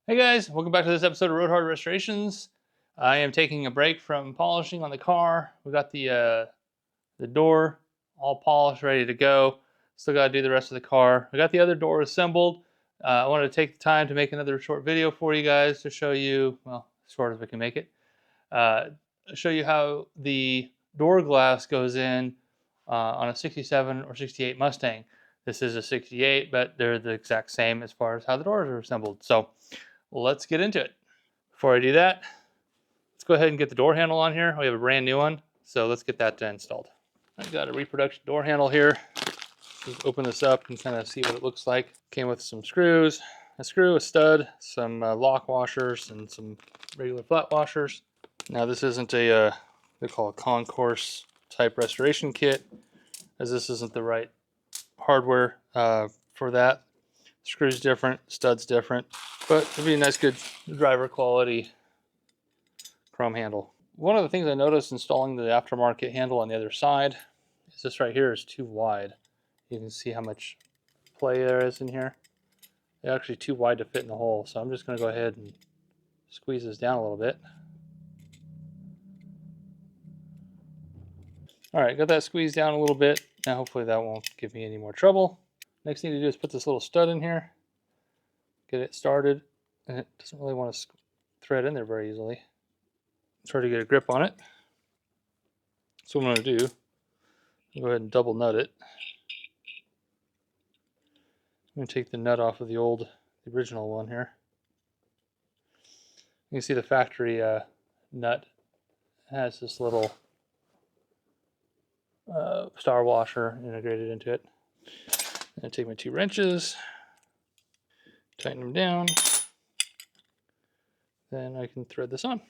Hey guys, welcome back to this episode of Road Hard Restorations. I am taking a break from polishing on the car. We got the door all polished, ready to go. Still got to do the rest of the car. I got the other door assembled. I wanted to take the time to make another short video for you guys to show you, well, as short as we can make it, show you how the door glass goes in on a 67 or 68 Mustang. This is a 68, but they're the exact same as far as how the doors are assembled. So let's get into it. Before I do that, let's go ahead and get the door handle on here. We have a brand new one, so let's get that installed. I've got a reproduction door handle here. Just open this up and kind of see what it looks like. Came with some screws, a screw, a stud, some lock washers, and some regular flat washers. Now this isn't a, they call it a concourse type restoration kit, as this isn't the right hardware for that. Screws different, studs different, but it'd be a nice, good driver quality chrome handle. One of the things I noticed installing the aftermarket handle on the other side is this right here is too wide. You can see how much play there is in here. It's actually too wide to fit in the hole, so I'm just going to go ahead and squeeze this down a little bit. Alright, got that squeezed down a little bit. Now hopefully that won't give me any more trouble. Next thing to do is put this little stud in here, get it started, and it doesn't really want to thread in there very easily. It's hard to get a grip on it. So what I'm going to do, go ahead and double nut it. I'm going to take the nut off of the original one here. You can see the factory nut has this little star washer integrated into it. I'm going to take my 2 wrenches, tighten them down, then I can thread this on.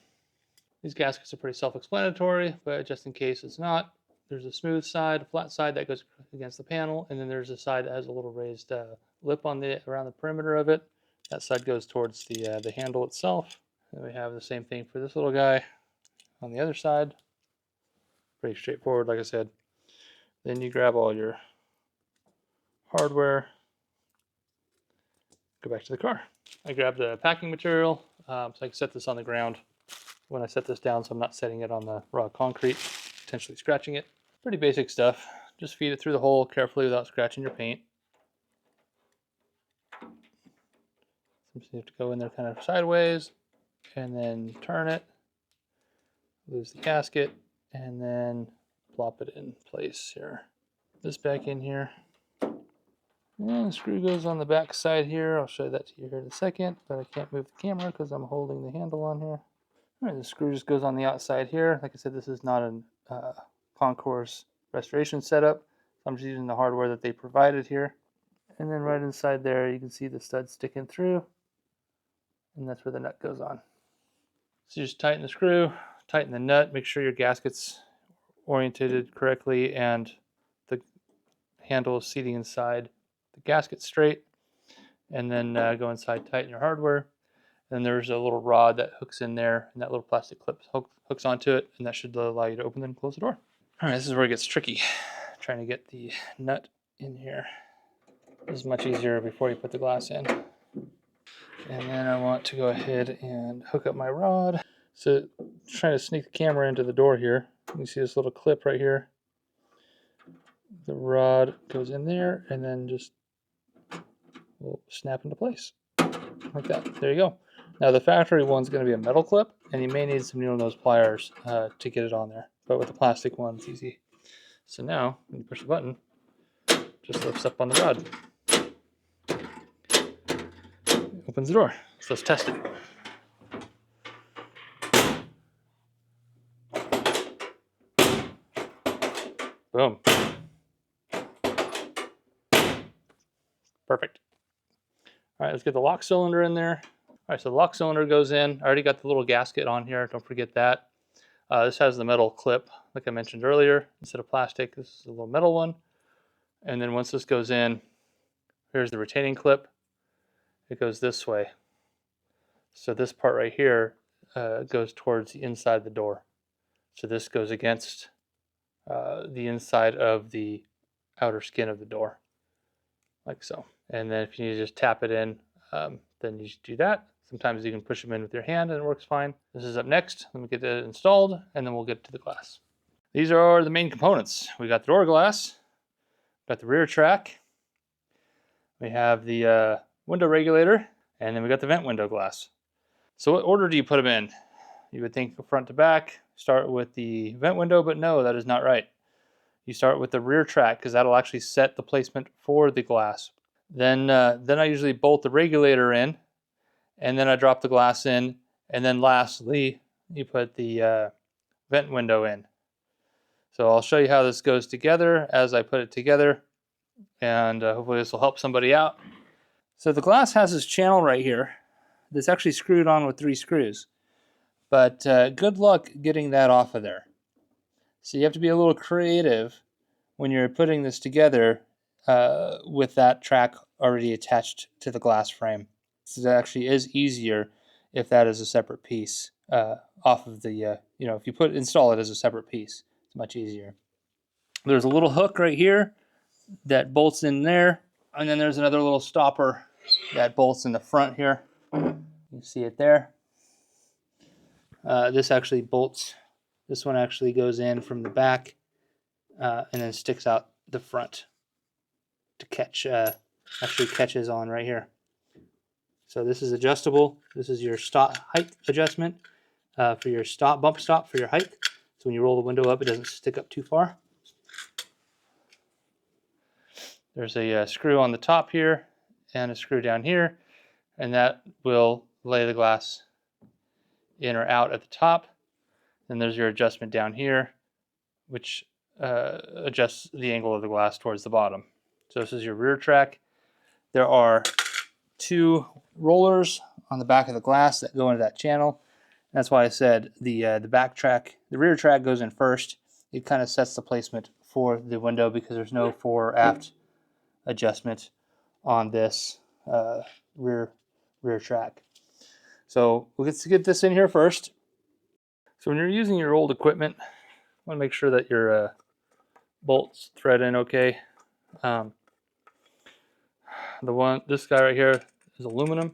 These gaskets are pretty self-explanatory, but just in case it's not, there's a smooth side, a flat side that goes against the panel, and then there's a side that has a little raised lip on around the perimeter of it. That side goes towards the handle itself. And we have the same thing for this little guy on the other side. Pretty straightforward, like I said. Then you grab all your hardware, go back to the car. I grabbed the packing material so I can set this on the ground when I set this down, so I'm not setting it on the raw concrete, potentially scratching it. Pretty basic stuff. Just feed it through the hole carefully without scratching your paint. Sometimes you have to go in there kind of sideways and then turn it, lose the gasket, and then plop it in place here. This back in here. And the screw goes on the back side here. I'll show that to you here in a second, but I can't move the camera because I'm holding the handle on here. All right, the screw just goes on the outside here. Like I said, this is not a concourse restoration setup. I'm just using the hardware that they provided here. And then right inside there, you can see the stud sticking through, and that's where the nut goes on. So you just tighten the screw, tighten the nut, make sure your gasket's oriented correctly and the handle is seating inside the gasket straight, and then go inside, tighten your hardware. Then there's a little rod that hooks in there, and that little plastic clip hooks onto it, and that should allow you to open and close the door. All right, this is where it gets tricky. Trying to get the nut in here. This is much easier before you put the glass in. And then I want to go ahead and hook up my rod. So trying to sneak the camera into the door here. You can see this little clip right here. The rod goes in there and then just will snap into place like that. There you go. Now the factory one's going to be a metal clip, and you may need some needle nose pliers to get it on there. But with the plastic one, it's easy. So now, when you push the button, it just lifts up on the rod. Opens the door. So let's test it. Boom. Perfect. All right, let's get the lock cylinder in there. All right, so the lock cylinder goes in. I already got the little gasket on here. Don't forget that. This has the metal clip, like I mentioned earlier. Instead of plastic, this is a little metal one. And then once this goes in, here's the retaining clip. It goes this way. So this part right here goes towards the inside of the door. So this goes against the inside of the outer skin of the door, like so. And then if you just tap it in, then you just do that. Sometimes you can push them in with your hand and it works fine. This is up next. Let me get it installed and then we'll get to the glass. These are the main components. We got the door glass, got the rear track, we have the window regulator, and then we got the vent window glass. So what order do you put them in? You would think front to back, start with the vent window, but no, that is not right. You start with the rear track because that'll actually set the placement for the glass. Then I usually bolt the regulator in, and then I drop the glass in, and then lastly, you put the vent window in. So I'll show you how this goes together as I put it together, and hopefully this will help somebody out. So the glass has this channel right here that's actually screwed on with 3 screws, but good luck getting that off of there. So you have to be a little creative when you're putting this together with that track already attached to the glass frame. So it actually is easier if that is a separate piece off of the, if you install it as a separate piece, it's much easier. There's a little hook right here that bolts in there, and then there's another little stopper that bolts in the front here. You see it there. This actually bolts. This one actually goes in from the back and then sticks out the front to catch. Actually catches on right here. So this is adjustable. This is your stop height adjustment for your bump stop for your height. So when you roll the window up, it doesn't stick up too far. There's a screw on the top here and a screw down here, and that will lay the glass in or out at the top. Then there's your adjustment down here, which adjusts the angle of the glass towards the bottom. So this is your rear track. There are 2 rollers on the back of the glass that go into that channel. That's why I said the back track, the rear track goes in first. It kind of sets the placement for the window because there's no fore or aft adjustment on this rear track. So we'll get this in here first. So when you're using your old equipment, you want to make sure that your bolts thread in okay. This guy right here is aluminum.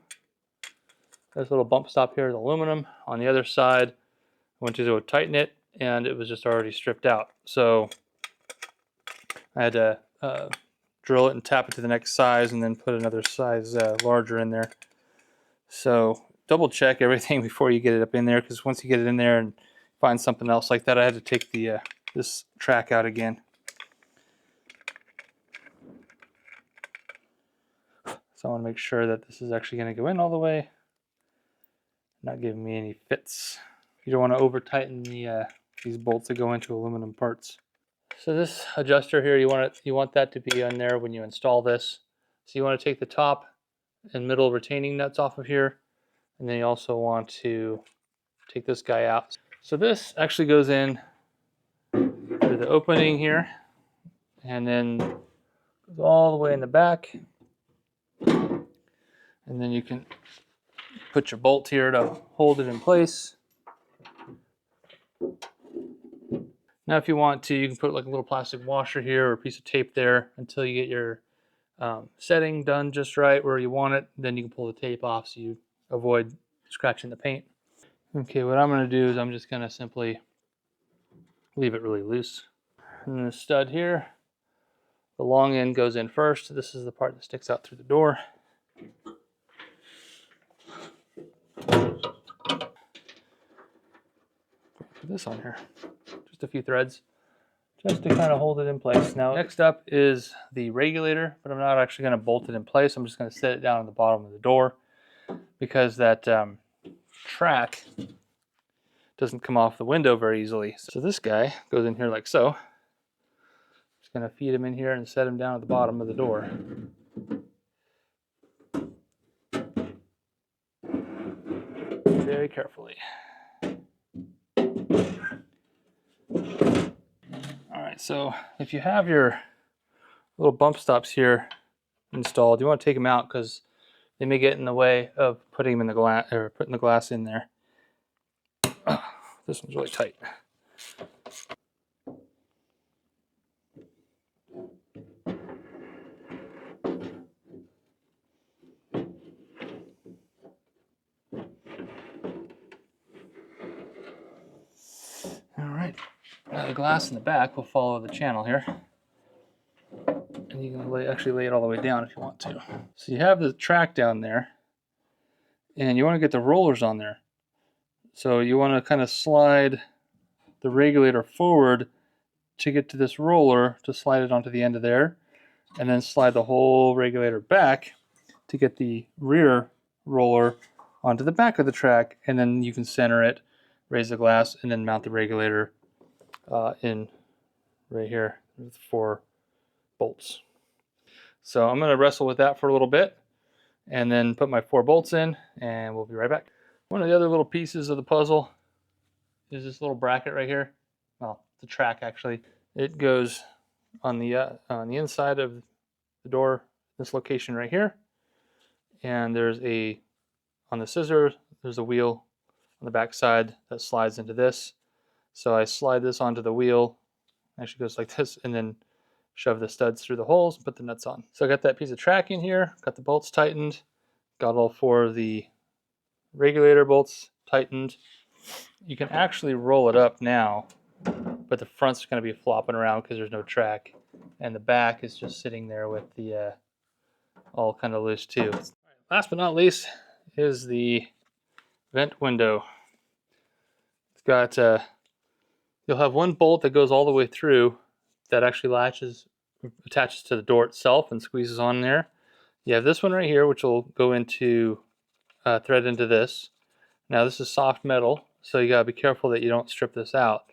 This little bump stop here is aluminum. On the other side, I went to go tighten it, and it was just already stripped out. So I had to drill it and tap it to the next size, and then put another size larger in there. So double check everything before you get it up in there, because once you get it in there and find something else like that, I had to take the this track out again. So I want to make sure that this is actually going to go in all the way, not giving me any fits. You don't want to over tighten these bolts that go into aluminum parts. So this adjuster here, you want that to be on there when you install this. So you want to take the top and middle retaining nuts off of here, and then you also want to take this guy out. So this actually goes in through the opening here, and then goes all the way in the back, and then you can put your bolt here to hold it in place. Now if you want to, you can put like a little plastic washer here or a piece of tape there until you get your setting done just right where you want it. Then you can pull the tape off so you avoid scratching the paint. Okay, what I'm going to do is I'm just going to simply leave it really loose. And then the stud here, the long end goes in first. This is the part that sticks out through the door. Put this on here. Just a few threads, just to kind of hold it in place. Now, next up is the regulator, but I'm not actually going to bolt it in place. I'm just going to set it down at the bottom of the door because that track doesn't come off the window very easily. So this guy goes in here like so. Just going to feed him in here and set him down at the bottom of the door. Very carefully. Alright, so if you have your little bump stops here installed, you want to take them out because they may get in the way of putting them in the glass or putting the glass in there. This one's really tight. the glass in the back will follow the channel here. And you can actually lay it all the way down if you want to. So you have the track down there, and you want to get the rollers on there. So you want to kind of slide the regulator forward to get to this roller, to slide it onto the end of there, and then slide the whole regulator back to get the rear roller onto the back of the track, and then you can center it, raise the glass, and then mount the regulator in right here with 4 bolts. So I'm going to wrestle with that for a little bit and then put my 4 bolts in, and we'll be right back. One of the other little pieces of the puzzle is this little bracket right here. Well, the track actually. It goes on the inside of the door, this location right here. And there's on the scissor, there's a wheel on the back side that slides into this. So I slide this onto the wheel, actually goes like this, and then shove the studs through the holes, put the nuts on. So I got that piece of track in here, got the bolts tightened, got all 4 of the regulator bolts tightened. You can actually roll it up now, but the front's going to be flopping around because there's no track, and the back is just sitting there with the all kind of loose too. Last but not least is the vent window. It's got you'll have 1 bolt that goes all the way through that actually attaches to the door itself and squeezes on there. You have this one right here, which will go into thread into this. Now this is soft metal, so you gotta be careful that you don't strip this out.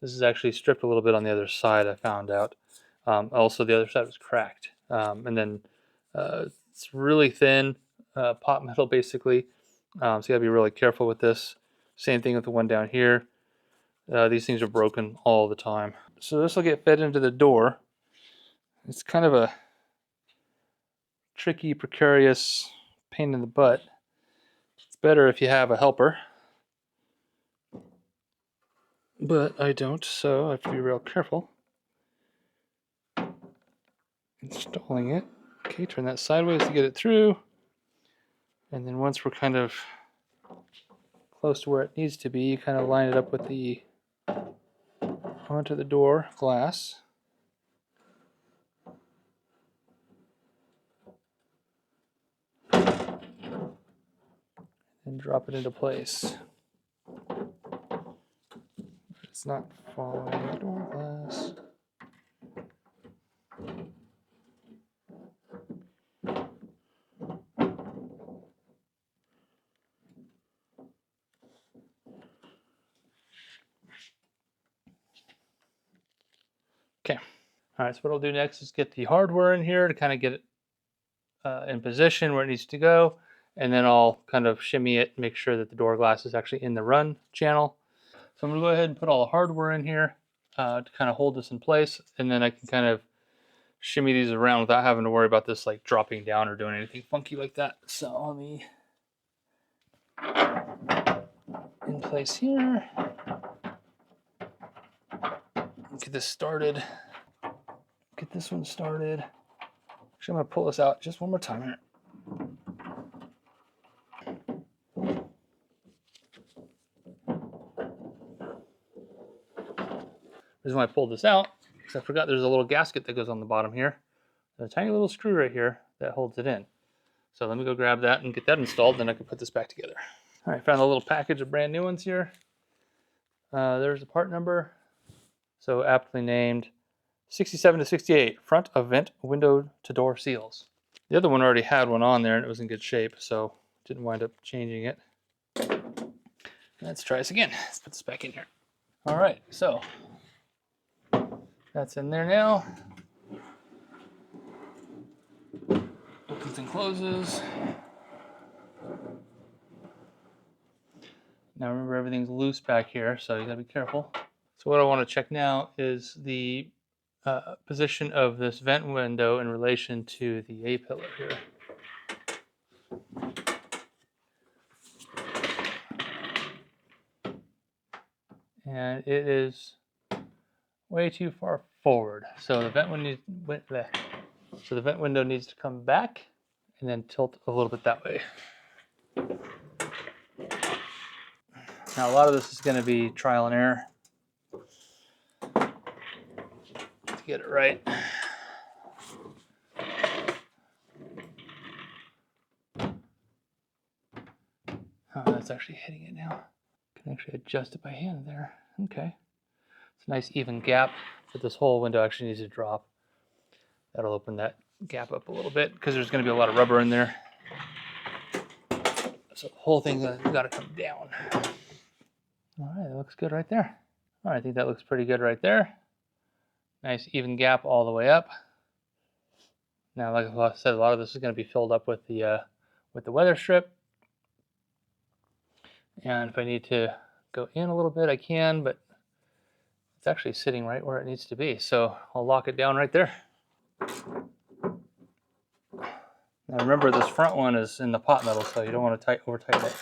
This is actually stripped a little bit on the other side, I found out. Also, the other side was cracked. And then it's really thin pot metal, basically. So you gotta be really careful with this. Same thing with the one down here. These things are broken all the time. So this will get fed into the door. It's kind of a tricky, precarious pain in the butt. It's better if you have a helper. But I don't, so I have to be real careful. Installing it. Okay, turn that sideways to get it through. And then once we're kind of close to where it needs to be, you kind of line it up with the onto the door glass. And drop it into place. It's not following the door glass. Okay. All right, so what I'll do next is get the hardware in here to kind of get it in position where it needs to go, and then I'll kind of shimmy it, make sure that the door glass is actually in the run channel. So I'm going to go ahead and put all the hardware in here to kind of hold this in place, and then I can kind of shimmy these around without having to worry about this like dropping down or doing anything funky like that. So let me in place here. Get this started. Get this one started. Actually, I'm going to pull this out just one more time here. The reason why I pulled this out is I forgot there's a little gasket that goes on the bottom here. There's a tiny little screw right here that holds it in. So let me go grab that and get that installed, then I can put this back together. All right, found a little package of brand new ones here. There's the part number. So aptly named 67 to 68, front of vent window to door seals. The other one already had one on there and it was in good shape, so didn't wind up changing it. Let's try this again. Let's put this back in here. All right, so that's in there now. Opens and closes. Now remember, everything's loose back here, so you gotta be careful. So what I want to check now is the position of this vent window in relation to the A-pillar here. And it is way too far forward. So the vent window needs to come back and then tilt a little bit that way. Now a lot of this is going to be trial and error. get it right. Oh, that's actually hitting it now. Can actually adjust it by hand there. Okay. It's a nice even gap, but this whole window actually needs to drop. That'll open that gap up a little bit because there's going to be a lot of rubber in there. So the whole thing's got to come down. All right, that looks good right there. All right, I think that looks pretty good right there. Nice even gap all the way up. Now, like I said, a lot of this is going to be filled up with the Weatherstrip. And if I need to go in a little bit, I can, but it's actually sitting right where it needs to be. So I'll lock it down right there. Now remember, this front one is in the pot metal, so you don't want to over tighten it.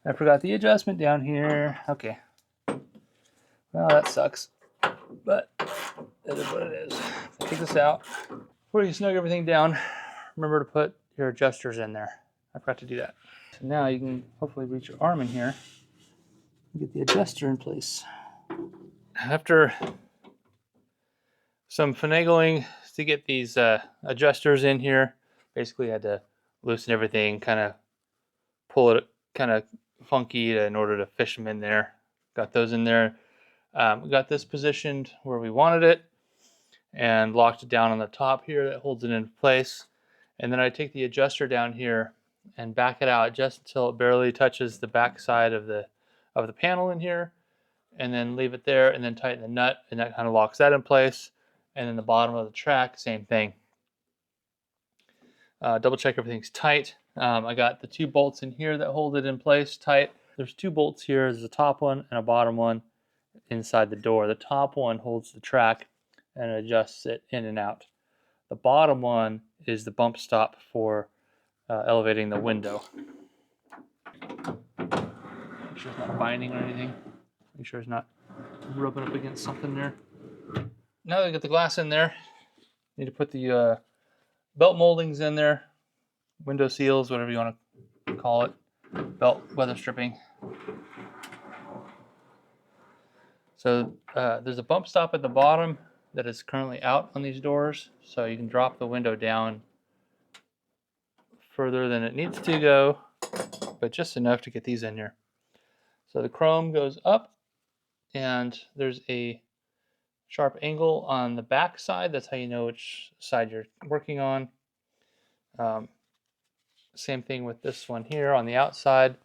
I forgot the adjustment down here. Okay. Well, that sucks, but it is what it is. Take this out. Before you snug everything down, remember to put your adjusters in there. I forgot to do that. So now you can hopefully reach your arm in here and get the adjuster in place. After some finagling to get these adjusters in here, basically I had to loosen everything, kind of pull it kind of funky in order to fish them in there. Got those in there. We got this positioned where we wanted it and locked it down on the top here that holds it in place. And then I take the adjuster down here and back it out just until it barely touches the back side of the panel in here, and then leave it there and then tighten the nut, and that kind of locks that in place. And then the bottom of the track, same thing. Double check everything's tight. I got the 2 bolts in here that hold it in place tight. There's 2 bolts here. There's a top one and a bottom one inside the door. The top one holds the track and adjusts it in and out. The bottom one is the bump stop for elevating the window. Make sure it's not binding or anything. Make sure it's not rubbing up against something there. Now that I get the glass in there, need to put the belt moldings in there, window seals, whatever you want to call it, belt weather stripping. So there's a bump stop at the bottom that is currently out on these doors, so you can drop the window down further than it needs to go, but just enough to get these in here. So the chrome goes up, and there's a sharp angle on the back side. That's how you know which side you're working on. Same thing with this one here on the outside.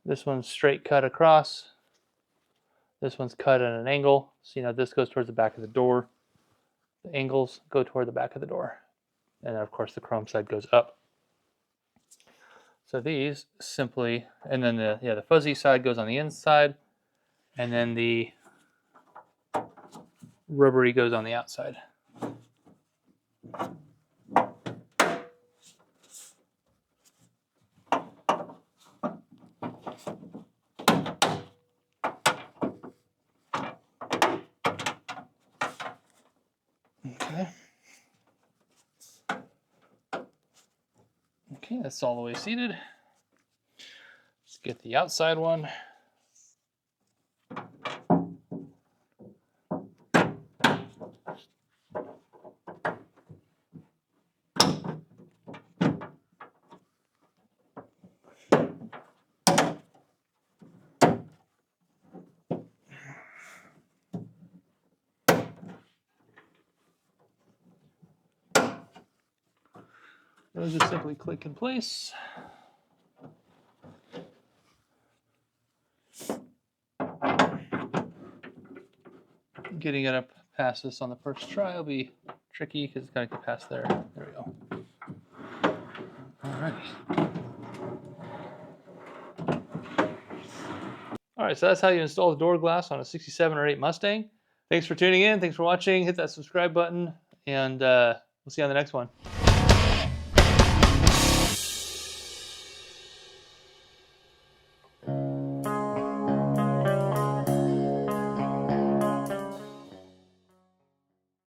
This one's straight cut across. This one's cut at an angle. So you know this goes towards the back of the door. The angles go toward the back of the door. And then of course the chrome side goes up. So these simply, and then the fuzzy side goes on the inside, and then the rubbery goes on the outside. Okay, that's all the way seated. Let's get the outside one. Those just simply click in place. Getting it up past this on the first try will be tricky because it's got to get past there. There we go. All right, so that's how you install the door glass on a 67 or 8 Mustang. Thanks for tuning in. Thanks for watching. Hit that subscribe button, and we'll see you on the next one.